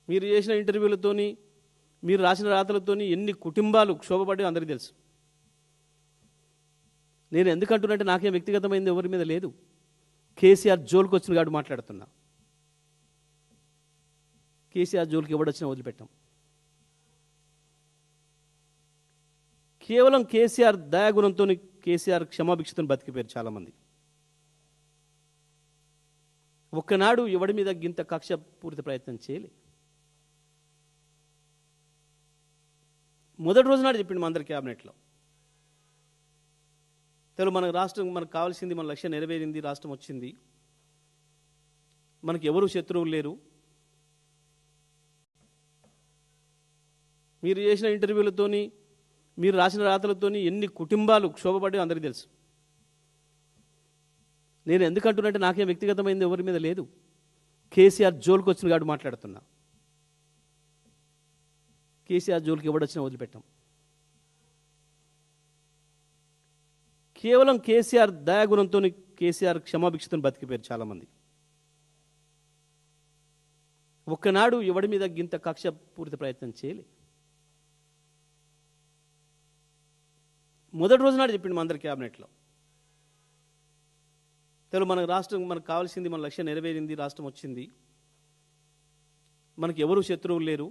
మీరు చేసిన ఇంటర్వ్యూలతోని మీరు రాసిన రాతలతోని ఎన్ని కుటుంబాలు క్షోభపడ్డాయో అందరికీ తెలుసు. నేను ఎందుకంటున్నట్టే నాకేం వ్యక్తిగతమైంది ఎవరి మీద లేదు. కేసీఆర్ జోలికి వచ్చిన కాడు మాట్లాడుతున్నా. కేసీఆర్ జోలికి ఎవడొచ్చినా వదిలిపెట్టాం. కేవలం కేసీఆర్ దయాగుణంతో కేసీఆర్ క్షమాభిక్షతో బతికిపోయారు చాలామంది. ఒక్కనాడు ఎవడి మీద గింత కక్ష పూరిత ప్రయత్నం చేయలే. మొదటి రోజు నాడు చెప్పిండు మా అందరి క్యాబినెట్లో, మన రాష్ట్రం మనకు కావాల్సింది, మన లక్ష్యం నెరవేరింది, రాష్ట్రం వచ్చింది, మనకి ఎవరు శత్రువులు లేరు. మీరు చేసిన ఇంటర్వ్యూలతోని మీరు రాసిన రాతలతోని ఎన్ని కుటుంబాలు క్షోభపడ్డాయో అందరికీ తెలుసు. నేను ఎందుకంటున్నట్టే నాకేం వ్యక్తిగతమైంది ఎవరి మీద లేదు. కేసీఆర్ జోలికి వచ్చిన కాడు మాట్లాడుతున్నా. కేసీఆర్ జోలికి ఎవడొచ్చినా వదిలిపెట్టాం. కేవలం కేసీఆర్ దయాగుణంతో కేసీఆర్ క్షమాభిక్షతో బతికిపోయారు చాలామంది. ఒక్కనాడు ఎవడి మీద గింత కక్ష పూరిత ప్రయత్నం చేయలే. మొదటి రోజు నాడు చెప్పిండు మా అందరి క్యాబినెట్లో, మన రాష్ట్రం మనకు కావాల్సింది, మన లక్ష్యం నెరవేరింది, రాష్ట్రం వచ్చింది, మనకి ఎవరు శత్రువులు లేరు.